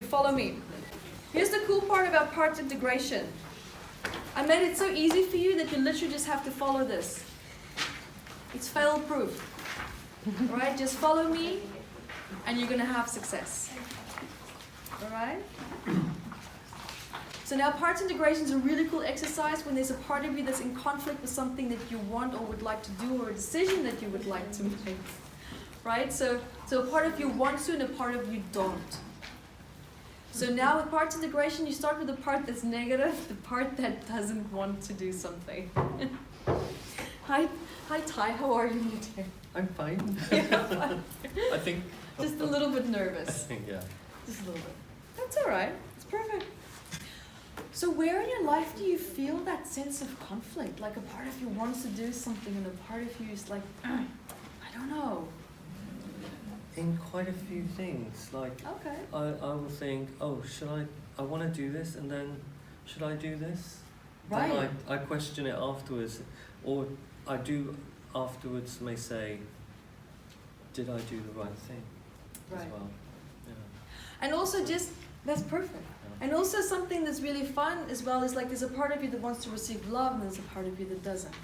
Follow me. Here's the cool part about part integration. I made it so easy for you that you literally just have to follow this. It's fail-proof. Alright, just follow me and you're going to have success. Alright? So now part integration is a really cool exercise when there's a part of you that's in conflict with something that you want or would like to do, or a decision that you would like to make. Right? So a part of you wants to and a part of you don't. So now with part integration, you start with the part that's negative, the part that doesn't want to do something. Hi Ty, how are you today? I'm fine. Yeah, I think... just a little bit nervous. Yeah. Just a little bit. That's alright. It's perfect. So where in your life do you feel that sense of conflict? Like a part of you wants to do something and a part of you is like, I don't know. In quite a few things. Like, okay. I will think, oh, I want to do this, and then, should I do this? Right. Then I question it afterwards. Or I do afterwards may say, did I do the right thing? Right. As well. Yeah. And also that's perfect. Yeah. And also something that's really fun as well is like there's a part of you that wants to receive love and there's a part of you that doesn't.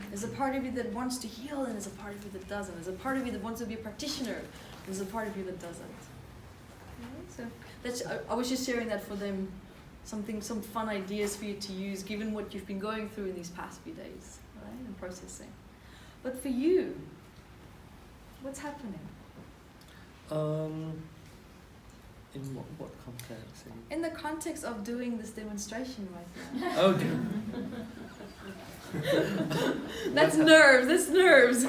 There's a part of you that wants to heal and there's a part of you that doesn't. There's a part of you that wants to be a practitioner and there's a part of you that doesn't. Okay, so I was just sharing that for them, some fun ideas for you to use given what you've been going through in these past few days, right, and processing. But for you, what's happening? In what context? In the context of doing this demonstration right now. Oh, dear. That's nerves, that's nerves.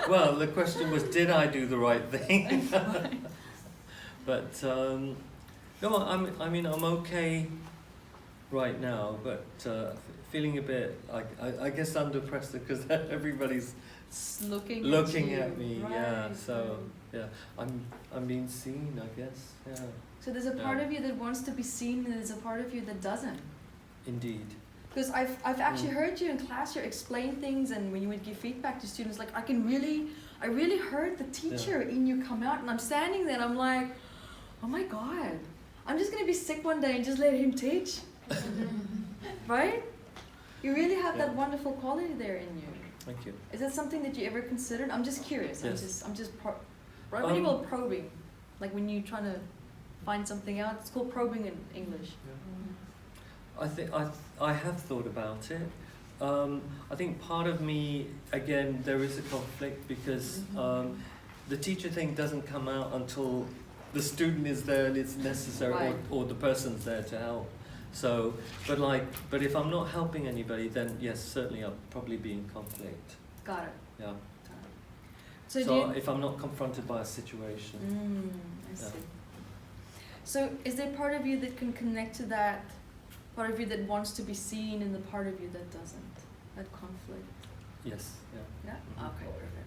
Well, the question was, did I do the right thing? But, no, I mean, I'm okay right now, but feeling a bit, I guess under pressure because everybody's looking at me, right. Yeah, so, yeah, I'm being seen, I guess, yeah. So there's a part of you that wants to be seen and there's a part of you that doesn't. Indeed. Because I've actually heard you in class, you explain things, and when you would give feedback to students, like I really heard the teacher in you come out, and I'm standing there and I'm like, oh my God, I'm just going to be sick one day and just let him teach. Right? You really have that wonderful quality there in you. Thank you. Is that something that you ever considered? I'm just curious. Yes. I'm just what do you call probing? Like when you're trying to find something out, it's called probing in English. Yeah. I think I have thought about it. I think part of me, again, there is a conflict because the teacher thing doesn't come out until the student is there and it's necessary, right. or the person's there to help. So, but if I'm not helping anybody, then yes, certainly I'll probably be in conflict. Got it. Yeah. Got it. So if I'm not confronted by a situation. I see. So is there part of you that can connect to that part of you that wants to be seen and the part of you that doesn't? That conflict? Yes. Yeah. Yeah? Okay, perfect.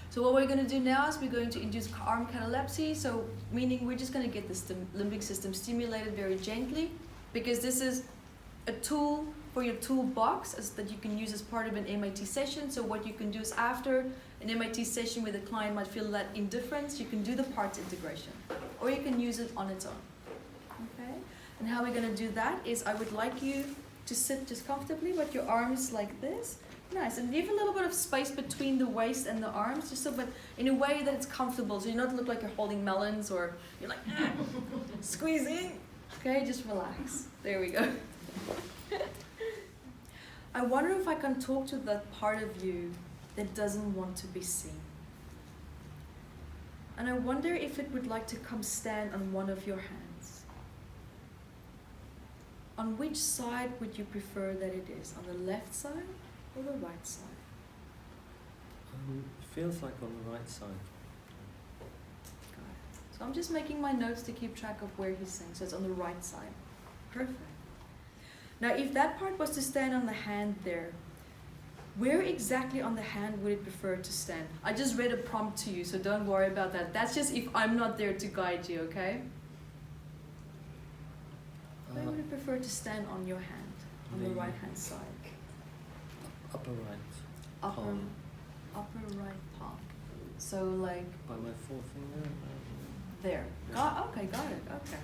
So what we're going to do now is we're going to induce arm catalepsy, so meaning we're just going to get the limbic system stimulated very gently, because this is a tool for your toolbox that you can use as part of an MIT session. So what you can do is after an MIT session where the client might feel that indifference, you can do the parts integration, or you can use it on its own. Okay? And how we're going to do that is I would like you to sit just comfortably with your arms like this. Nice, and leave a little bit of space between the waist and the arms, just so, but in a way that it's comfortable, so you don't look like you're holding melons or you're like squeezing. Okay, just relax. There we go. I wonder if I can talk to that part of you that doesn't want to be seen. And I wonder if it would like to come stand on one of your hands. On which side would you prefer that it is? On the left side or the right side? Feels like on the right side. Got it. So I'm just making my notes to keep track of where he's saying. So it's on the right side. Perfect. Now if that part was to stand on the hand there, where exactly on the hand would it prefer to stand? I just read a prompt to you, so don't worry about that. That's just if I'm not there to guide you, okay? Where would it prefer to stand on your hand, on the right hand side? Upper right. Upper right palm. So like... By my forefinger? There. Yeah. Okay, got it. Okay.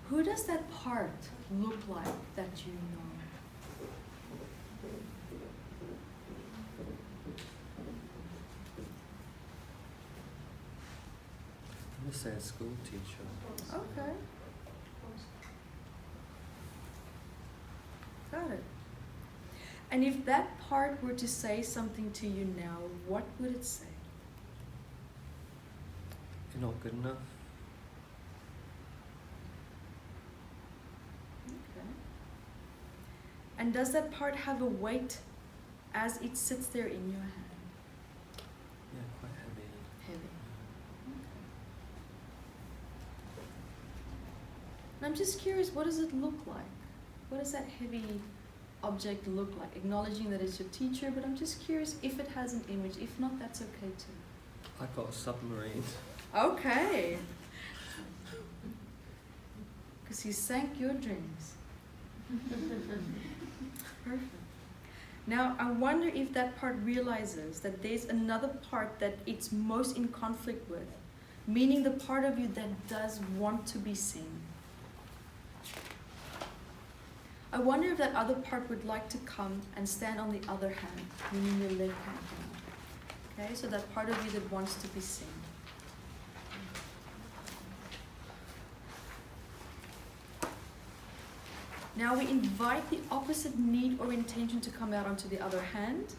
Who does that part look like that you know? I'm going to say a school teacher. Okay. Got it. And if that part were to say something to you now, what would it say? You're not good enough. Okay. And does that part have a weight as it sits there in your hand? Yeah, quite heavy. Heavy. Okay. And I'm just curious, what does it look like? What does that heavy object look like? Acknowledging that it's your teacher, but I'm just curious if it has an image. If not, that's okay too. I've got a submarine. Okay. Because he sank your dreams. Perfect. Now, I wonder if that part realizes that there's another part that it's most in conflict with, meaning the part of you that does want to be seen. I wonder if that other part would like to come and stand on the other hand, meaning your left hand now. Okay, so that part of you that wants to be seen. Now we invite the opposite need or intention to come out onto the other hand.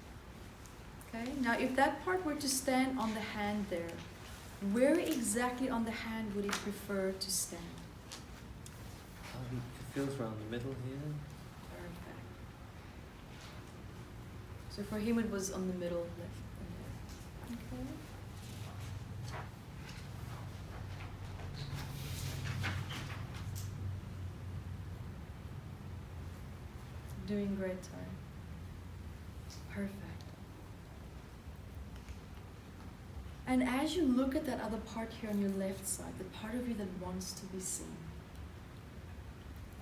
Okay, now if that part were to stand on the hand there, where exactly on the hand would it prefer to stand? It feels around the middle here. Perfect. So for him it was on the middle, left and right. Okay. Doing great, Tara. Perfect. And as you look at that other part here on your left side, the part of you that wants to be seen,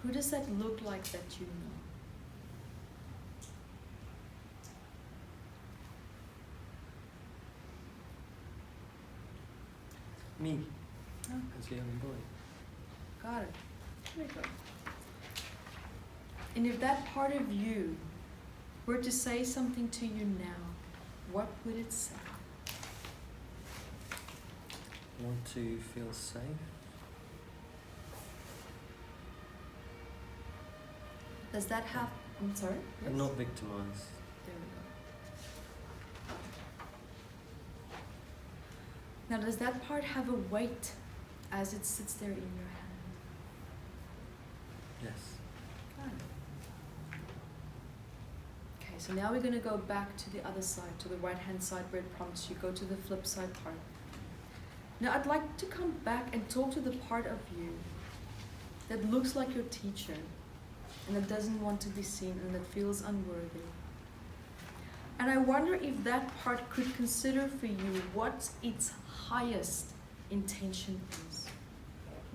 who does that look like that you know? Me, Oh, as a young boy. got it. There we go. And if that part of you were to say something to you now, what would it say? Want to feel safe? Does that have, I'm sorry? Yes? And not victimized. There we go. Now does that part have a weight as it sits there in your hand? Yes. Got it. Okay, so now we're going to go back to the other side, to the right hand side where it prompts you. Go to the flip side part. Now I'd like to come back and talk to the part of you that looks like your teacher and that doesn't want to be seen and that feels unworthy. And I wonder if that part could consider for you what its highest intention is.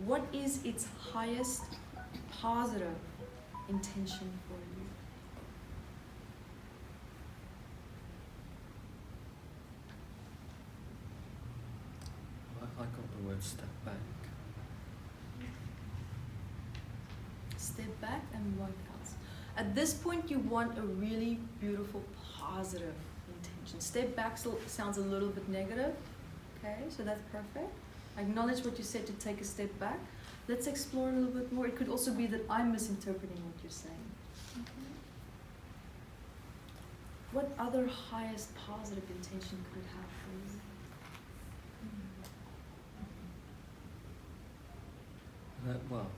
What is its highest positive intention for you? I got the word step back. Step back and what else? At this point, you want a really beautiful, positive intention. Step back still sounds a little bit negative. Okay, so that's perfect. Acknowledge what you said to take a step back. Let's explore a little bit more. It could also be that I'm misinterpreting what you're saying. Okay. What other highest positive intention could it have for you?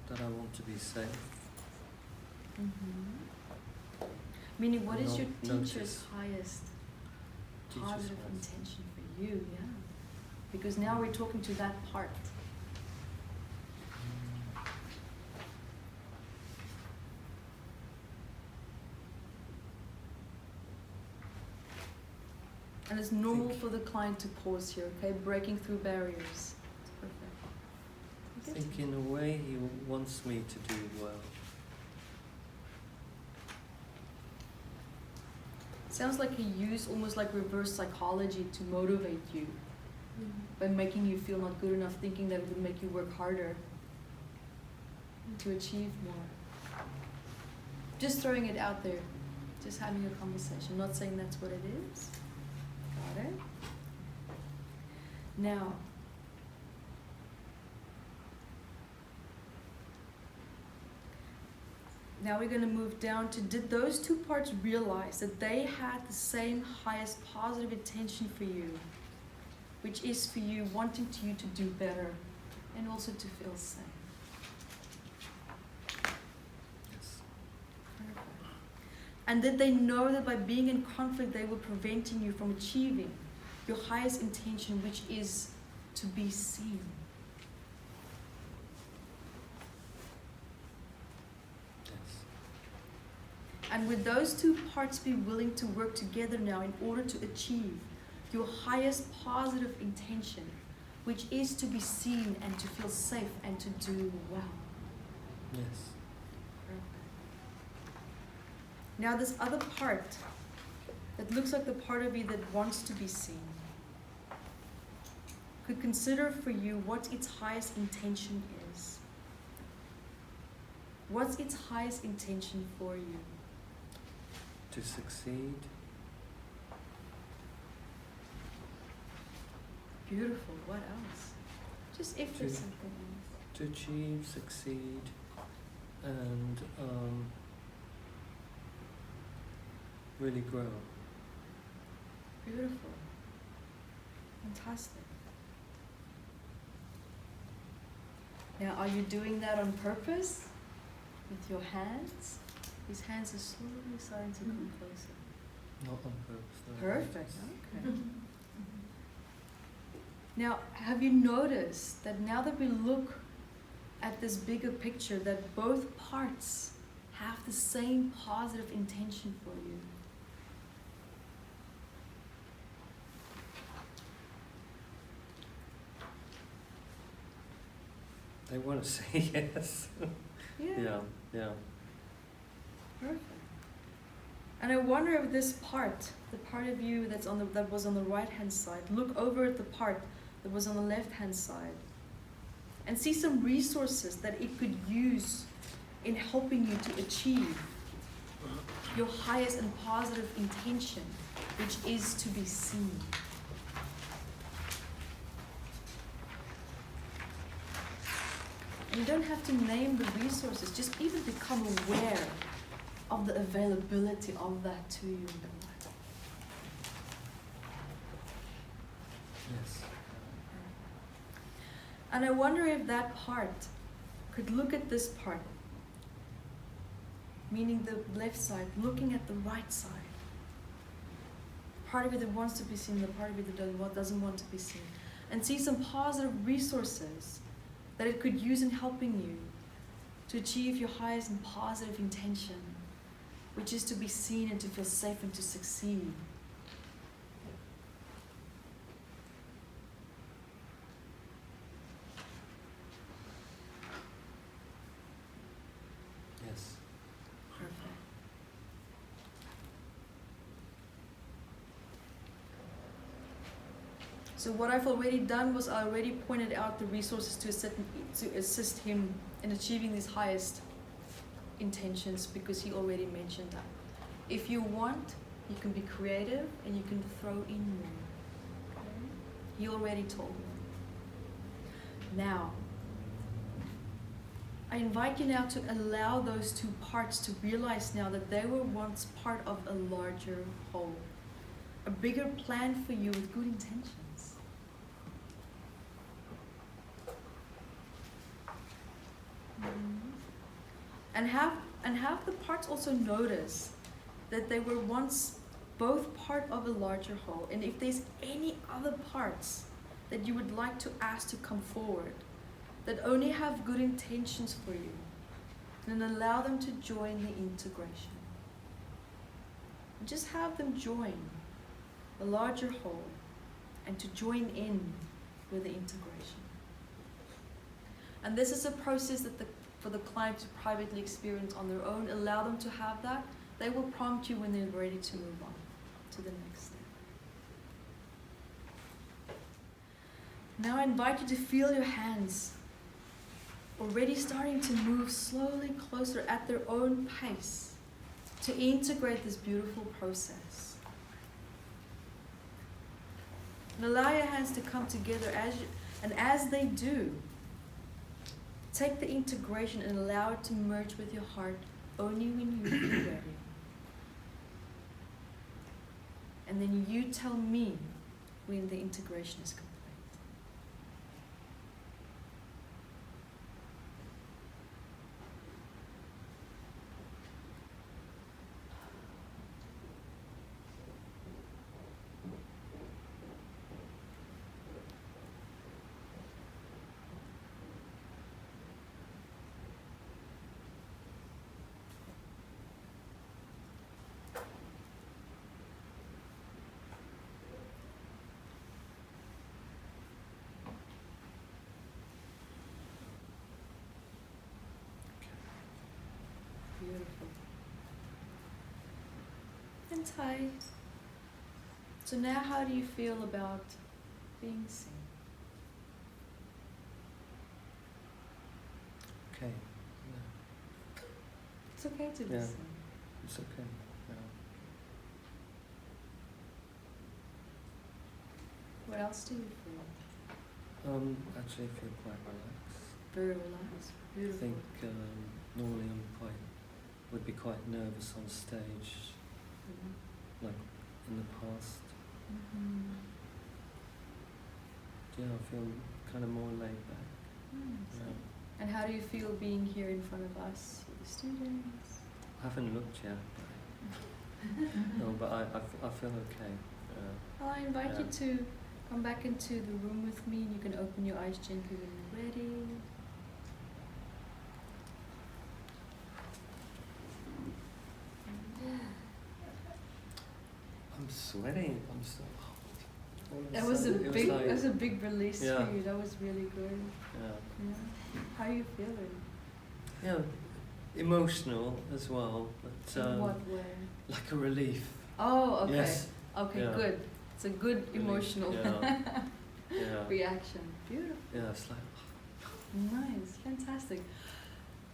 That I want to be safe. Meaning, what is your Notice. teacher's highest Teacher's positive highest. intention for you? Yeah, because now we're talking to that part. And it's normal for the client to pause here, okay? Breaking through barriers. It's perfect. I think in a way he wants me to do well. Sounds like he used almost like reverse psychology to motivate you by making you feel not good enough, thinking that it would make you work harder to achieve more. Just throwing it out there, just having a conversation, not saying that's what it is. Got it? Now, we're going to move down to, did those two parts realize that they had the same highest positive intention for you, which is for you wanting you to do better and also to feel safe? Yes. Perfect. And did they know that by being in conflict they were preventing you from achieving your highest intention, which is to be seen? And would those two parts be willing to work together now in order to achieve your highest positive intention, which is to be seen and to feel safe and to do well? Yes. Perfect. Now this other part that looks like the part of you that wants to be seen could consider for you what its highest intention is. What's its highest intention for you? To succeed. Beautiful. What else? Just if there's something else. To achieve, succeed, and really grow. Beautiful. Fantastic. Now, are you doing that on purpose with your hands? These hands are slowly starting to come closer. Not on purpose. No. Perfect. Okay. Now, have you noticed that now that we look at this bigger picture, that both parts have the same positive intention for you? They want to say yes. Yeah. Yeah. Perfect. And I wonder if this part, the part of you that was on the right-hand side, look over at the part that was on the left-hand side and see some resources that it could use in helping you to achieve your highest and positive intention, which is to be seen. And you don't have to name the resources, just even become aware of the availability of that to you in your life. Yes. And I wonder if that part could look at this part, meaning the left side, looking at the right side. Part of it that wants to be seen, the part of it that doesn't want to be seen. And see some positive resources that it could use in helping you to achieve your highest and positive intention, which is to be seen and to feel safe and to succeed. Yes. Perfect. So what I've already done was I already pointed out the resources to assist him in achieving these highest intentions, because he already mentioned that. If you want, you can be creative and you can throw in more. Okay? He already told me. Now, I invite you now to allow those two parts to realize now that they were once part of a larger whole, a bigger plan for you with good intentions. And have the parts also notice that they were once both part of a larger whole. And if there's any other parts that you would like to ask to come forward, that only have good intentions for you, then allow them to join the integration. And just have them join the larger whole and to join in with the integration. And this is a process that for the client to privately experience on their own. Allow them to have that. They will prompt you when they're ready to move on to the next step. Now I invite you to feel your hands already starting to move slowly closer at their own pace to integrate this beautiful process. And allow your hands to come together as they do, take the integration and allow it to merge with your heart only when you feel ready. And then you tell me when the integration is complete. Beautiful. And tight. So now how do you feel about being seen? Okay. Yeah. It's okay to be Yeah. seen. It's okay. Yeah. What else do you feel? Actually, I feel quite relaxed. Very relaxed. I Beautiful. think normally would be quite nervous on stage, Mhm. like in the past. Mhm. Yeah, I feel kind of more laid back. Nice. Yeah. And how do you feel being here in front of us, with the students? I haven't looked yet. No, but I feel okay. Well, I invite you Yeah. to come back into the room with me, and you can open your eyes gently when you're ready. I'm sweating. I'm so hot. That was a big release Yeah. for you. That was really good. Yeah. Yeah. How are you feeling? Yeah, emotional as well, but In what way? like a relief. Oh, okay. Yes. Okay, Yeah. good. It's a good Relief. emotional Yeah. reaction. Beautiful. Yeah, it's like. Nice. Fantastic.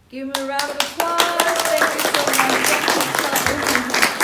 Give him a round of applause. Thank you so much. Thank you so much.